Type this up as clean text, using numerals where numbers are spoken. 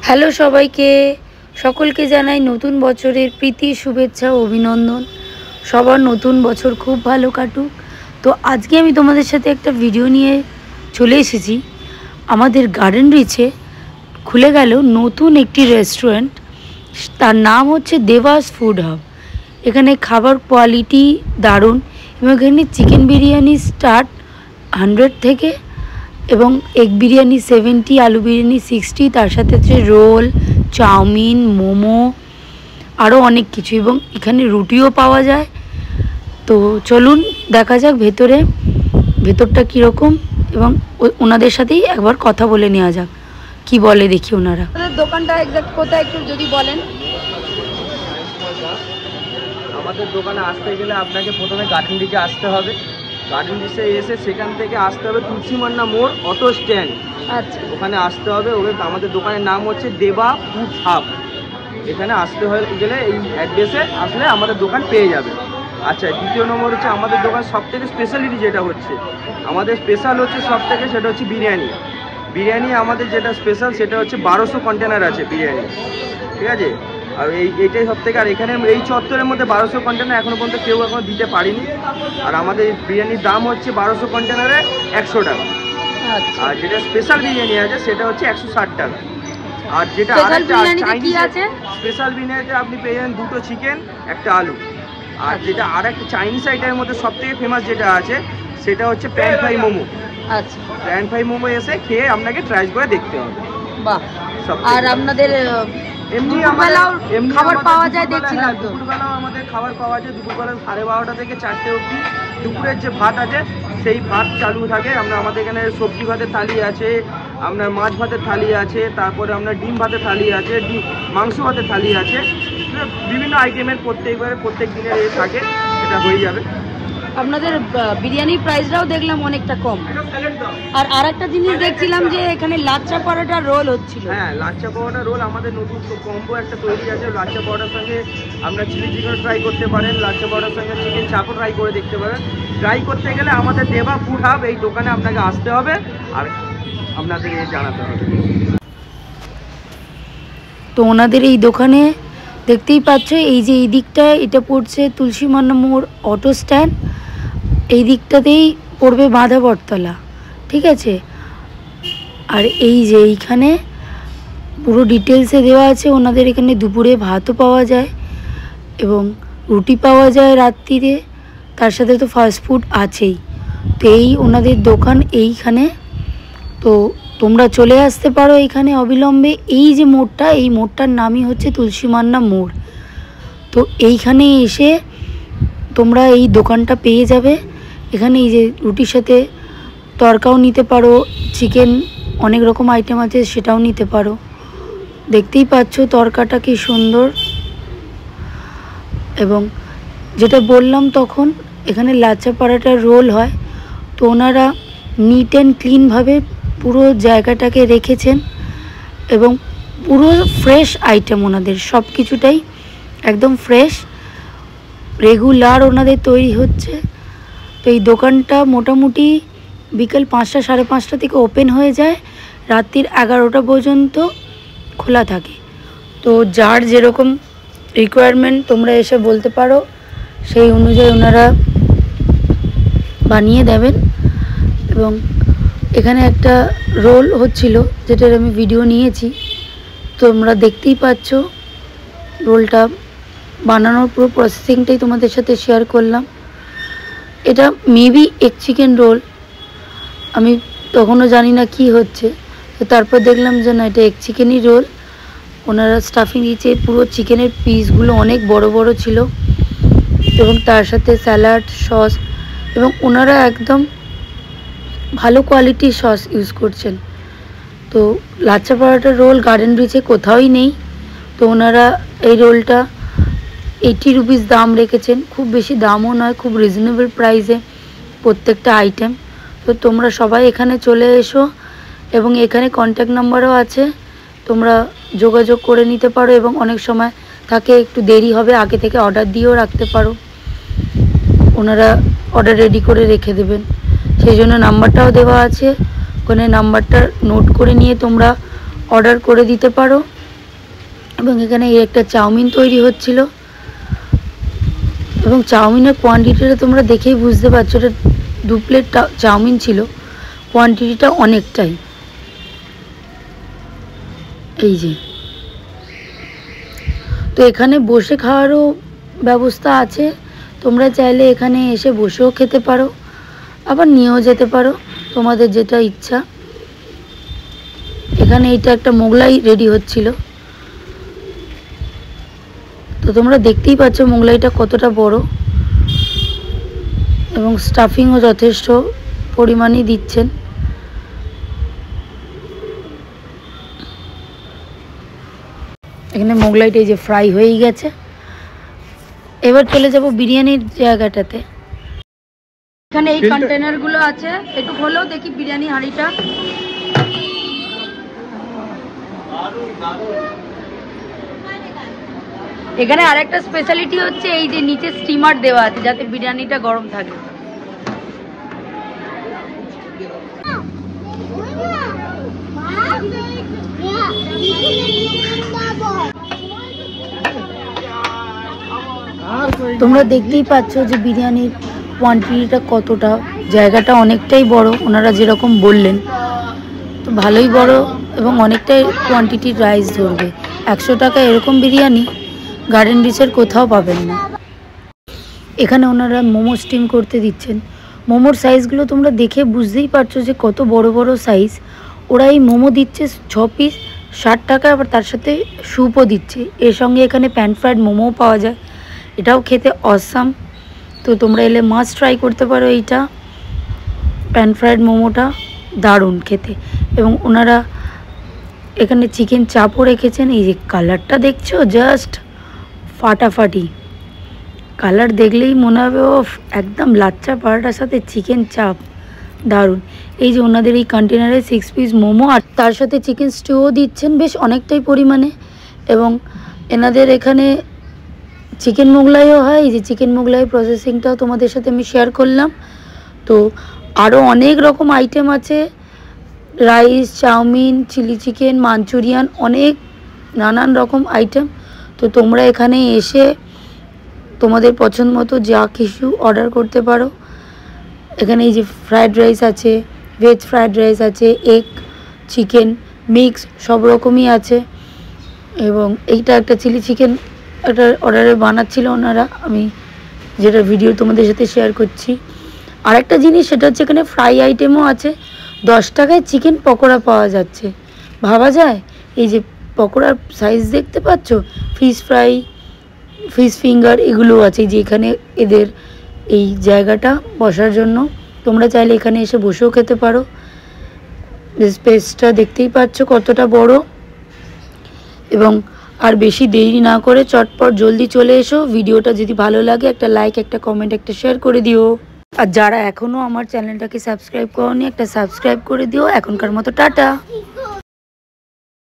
Hello সবাইকে, সকলকে জানাই নতুন বছরের প্রীতি শুভেচ্ছা ও অভিনন্দন। সবার নতুন বছর খুব ভালো কাটুক। তো আজকে আমি তোমাদের সাথে একটা ভিডিও নিয়ে চলে এসেছি। আমাদের গার্ডেন রিচে খুলে গেল নতুন একটি রেস্টুরেন্ট, তার নাম হচ্ছে দেবাস ফুড হাব। এখানে খাবার কোয়ালিটি দারুণ এবং এখানে চিকেন বিরিয়ানি স্টার্ট 100 থেকে এবং এগ বিরিয়ানি 70, আলু বিরিয়ানি 60, তার সাথে হচ্ছে রোল, চাউমিন, মোমো, আরও অনেক কিছু, এবং এখানে রুটিও পাওয়া যায়। তো চলুন দেখা যাক ভেতরটা কীরকম, এবং ওনাদের সাথেই একবার কথা বলে নেওয়া যাক, কি বলে দেখি ওনারা। দোকানটা এক্সাক্ট কোথায় একটু যদি বলেন। আমাদের দোকানে আসতে গেলে আপনাকে প্রথমে গার্ডেন রিচে আসতে হবে। গার্ডেন রিচে এসে সেখান থেকে আসতে হবে তুলসী মান্না মোড় অটো স্ট্যান্ড। আচ্ছা, ওখানে আসতে হবে। আমাদের দোকানের নাম হচ্ছে দেবা ফুড হাব। এখানে আসতে হয়ে গেলে এই অ্যাড্রেসে আসলে আমাদের দোকান পেয়ে যাবে। আচ্ছা, দ্বিতীয় নম্বর হচ্ছে আমাদের দোকান সবথেকে স্পেশালিটি যেটা হচ্ছে, আমাদের স্পেশাল হচ্ছে সবথেকে, সেটা হচ্ছে বিরিয়ানি। আমাদের যেটা স্পেশাল সেটা হচ্ছে 1200 কন্টেনার আছে বিরিয়ানি, ঠিক আছে। আর এইটাই সব থেকে, আর এখানে এই চত্বরের মধ্যে 1200 কন্টেনার এখনো পর্যন্ত কেউ এখনো দিতে পারিনি। আর আমাদের বিরিয়ানির দাম হচ্ছে 1200 কন্টেনারে 100 টাকা। আর যেটা স্পেশাল বিরিয়ানি আছে সেটা হচ্ছে 160 টাকা। আর যেটা স্পেশাল বিরিয়ানিতে আপনি পেয়ে যাবেন 2টো চিকেন, 1টা আলু। আর যেটা আর একটা চাইনিজ আইটেমের মধ্যে সব থেকে ফেমাস যেটা আছে সেটা হচ্ছে প্যান ফ্রাই মোমো। আচ্ছা, প্যান ফ্রাই মোমো এসে খেয়ে আপনাকে ট্রাই করে দেখতে হবে। বাহ। আর আপনাদের এমনি খাবার পাওয়া যায় দেখছিলাম, দুপুরবেলাও আমাদের খাবার পাওয়া যায়। দুপুরবেলা 12:30 থেকে 4টে অবধি দুপুরের যে ভাত আছে সেই ভাত চালু থাকে। আমাদের এখানে সবজি ভাতের থালি আছে, আপনার মাছ ভাতের থালি আছে, তারপরে আপনার ডিম ভাতের থালি আছে, মাংস ভাতের থালি আছে, বিভিন্ন আইটেমের প্রত্যেক দিনের থাকে, এটা হয়ে যাবে। আপনাদের বিরিয়ানির প্রাইসটাও দেখলাম অনেকটা কম। আর একটা জিনিস দেখছিলাম যে এখানে লাচ্চা পরোটা রোল হচ্ছিল। হ্যাঁ, লাচ্চা পরোটা রোল আমাদের নতুন কম্বো একটা তৈরি আছে। লাচ্চা পরোটার সঙ্গে আমরা চিলি চিকেন ট্রাই করতে পারেন, লাচ্চা পরোটার সঙ্গে চিকেন চাপও ট্রাই করে দেখতে পারেন। ট্রাই করতে গেলে আমাদের দেবা ফুড হাব এই দোকানে আপনাকে আসতে হবে আর আপনাদের জানাতে হবে। তো ওনাদের এই দোকানে দেখতেই পাচ্ছ, এই যে এই দিকটা এটা পড়ছে তুলসী মান্না মোড় অটো স্ট্যান্ড, এই দিকটাতেই পড়বে বাঁধা বটতলা, ঠিক আছে। আর এই যে এইখানে পুরো ডিটেলসে দেওয়া আছে। ওনাদের এখানে দুপুরে ভাতও পাওয়া যায় এবং রুটি পাওয়া যায় রাত্রিরে, তার সাথে তো ফাস্টফুড আছেই। তো এই ওনাদের দোকান এইখানে। তো তোমরা চলে আসতে পারো এখানে অবিলম্বে। এই যে মোড়টা, এই মোড়টার নামই হচ্ছে তুলসী মান্না মোড়। তো এইখানে এসে তোমরা এই দোকানটা পেয়ে যাবে। এখানে এই যে রুটির সাথে তরকাও নিতে পারো, চিকেন অনেক রকম আইটেম আছে সেটাও নিতে পারো। দেখতেই পাচ্ছ তরকাটা কি সুন্দর। এবং যেটা বললাম তখন, এখানে লাচ্চা পরোটার রোল হয়। তো ওনারা নিট অ্যান্ড ক্লিনভাবে পুরো জায়গাটাকে রেখেছেন এবং পুরো ফ্রেশ আইটেম, ওনাদের সব কিছুটাই একদম ফ্রেশ, রেগুলার ওনাদের তৈরি হচ্ছে। তো এই দোকানটা মোটামুটি বিকেল 5টা, 5:30 থেকে ওপেন হয়ে যায়, রাত্রির 11টা পর্যন্ত খোলা থাকে। তো যার যেরকম রিকোয়ারমেন্ট তোমরা এসে বলতে পারো, সেই অনুযায়ী ওনারা বানিয়ে দেবেন। এবং এখানে একটা রোল হচ্ছিল যেটার আমি ভিডিও নিয়েছি, তোমরা দেখতেই পাচ্ছ। রোলটা বানানোর পুরো প্রসেসিংটাই তোমাদের সাথে শেয়ার করলাম। এটা মেবি এগ চিকেন রোল, আমি তখনও জানি না কি হচ্ছে। তো তারপর দেখলাম যে না, এটা এগ চিকেনই রোল। ওনারা স্টাফিং দিয়েছে, পুরো চিকেনের পিসগুলো অনেক বড় বড় ছিল এবং তার সাথে স্যালাড, সস, এবং ওনারা একদম ভালো কোয়ালিটির সস ইউজ করছেন। তো লাচ্চা পরোটার রোল গার্ডেন রিচে কোথাওই নেই। তো ওনারা এই রোলটা 80 রুপিস দাম রেখেছেন, খুব বেশি দামও নয়, খুব রিজনেবল প্রাইসে প্রত্যেকটা আইটেম। তো তোমরা সবাই এখানে চলে এসো এবং এখানে কন্ট্যাক্ট নাম্বারও আছে, তোমরা যোগাযোগ করে নিতে পারো। এবং অনেক সময় থাকে একটু দেরি হবে, আগে থেকে অর্ডার দিয়েও রাখতে পারো, ওনারা অর্ডার রেডি করে রেখে দেবেন। সেই জন্য নাম্বারটাও দেওয়া আছে, ওখানে নাম্বারটা নোট করে নিয়ে তোমরা অর্ডার করে দিতে পারো। এবং এখানে এই একটা চাউমিন তৈরি হচ্ছিল, এবং চাউমিনের কোয়ান্টিটিটা তোমরা দেখেই বুঝতে পারছো, এটা 2 প্লেট চাউমিন ছিল, কোয়ান্টিটিটা অনেকটাই। এই যে, তো এখানে বসে খাওয়ারও ব্যবস্থা আছে, তোমরা চাইলে এখানে এসে বসেও খেতে পারো, আবার নিয়েও যেতে পারো, তোমাদের যেটা ইচ্ছা। এখানে এইটা একটা মোগলাই রেডি হচ্ছিল, তো তোমরা দেখতেই পাচ্ছ মোগলাইটা কতটা বড়, এবং স্টাফিংও যথেষ্ট পরিমাণেই দিচ্ছেন। এখানে মোগলাইটা এই যে ফ্রাই হয়েই গেছে। এবার চলে যাব বিরিয়ানির জায়গাটাতে। এখানে এই কন্টেনারগুলো আছে, একটু হলেও দেখি বিরিয়ানি হাঁড়িটা। এখানে আরেকটা স্পেশালিটি হচ্ছে এই যে নিচে স্টিমার দেওয়া আছে, যাতে বিরিয়ানিটা গরম থাকে। তোমরা দেখতেই পাচ্ছ যে বিরিয়ানির কোয়ান্টিটিটা কতটা, জায়গাটা অনেকটাই বড়, ওনারা যেরকম বললেন, তো ভালোই বড় এবং অনেকটাই কোয়ান্টিটির রাইস ধরবে। 100 টাকা এরকম বিরিয়ানি গার্ডেন রিচের কোথাও পাবেন না। এখানে ওনারা মোমো স্টিম করতে দিচ্ছেন। মোমোর সাইজগুলো তোমরা দেখে বুঝতেই পারছো যে কত বড় বড় সাইজ। ওরা এই মোমো দিচ্ছে 6 পিস 60 টাকা, আবার তার সাথে স্যুপও দিচ্ছে। এর সঙ্গে এখানে প্যান ফ্রাইড মোমোও পাওয়া যায়, এটাও খেতে অসাম। তো তোমরা এলে মাস্ট ট্রাই করতে পারো এইটা, প্যান ফ্রাইড মোমোটা দারুণ খেতে। এবং ওনারা এখানে চিকেন চাপও রেখেছেন। এই যে কালারটা দেখছো, জাস্ট ফাটাফাটি কালার, দেখলেই মনে হবে ও একদম লাচ্চা পরোটার সাথে চিকেন চাপ, দারুণ। এই যে ওনাদের এই কন্টেনারে 6 পিস মোমো, আর তার সাথে চিকেন স্টিউও দিচ্ছেন বেশ অনেকটাই পরিমাণে। এবং এনাদের এখানে চিকেন মোগলাইও হয়। এই যে চিকেন মোগলাই প্রসেসিংটাও তোমাদের সাথে আমি শেয়ার করলাম। তো আরও অনেক রকম আইটেম আছে, rice, chow mein, chilli chicken, manchurian, অনেক নানান রকম আইটেম। তো তোমরা এখানে এসে তোমাদের পছন্দ মতো যা কিছু অর্ডার করতে পারো। এখানে এই যে ফ্রায়েড রাইস আছে, ভেজ ফ্রায়েড রাইস আছে, এগ, চিকেন মিক্স সব রকমই আছে। এবং এইটা একটা চিলি চিকেন একটা অর্ডারে বানাচ্ছিল ওনারা, আমি যেটা ভিডিও তোমাদের সাথে শেয়ার করছি। আর একটা জিনিস, সেটা হচ্ছে এখানে ফ্রাই আইটেমও আছে। 10 টাকায় চিকেন পকোড়া পাওয়া যাচ্ছে, ভাবা যায়। এই যে পকোড়ার সাইজ দেখতে পাচ্ছ, ফিশ ফ্রাই, ফিশ ফিঙ্গার, এগুলো আছে। যে এখানে এদের এই জায়গাটা বসার জন্য, তোমরা চাইলে এখানে এসে বসেও খেতে পারো। স্পেসটা দেখতেই পাচ্ছ কতটা বড়। এবং আর বেশি দেরি না করে চটপট জলদি চলে এসো। ভিডিওটা যদি ভালো লাগে একটা লাইক, একটা কমেন্ট, একটা শেয়ার করে দিও। আর যারা এখনও আমার চ্যানেলটাকে সাবস্ক্রাইব করোনি, একটা সাবস্ক্রাইব করে দিও। এখনকার মতো টাটা।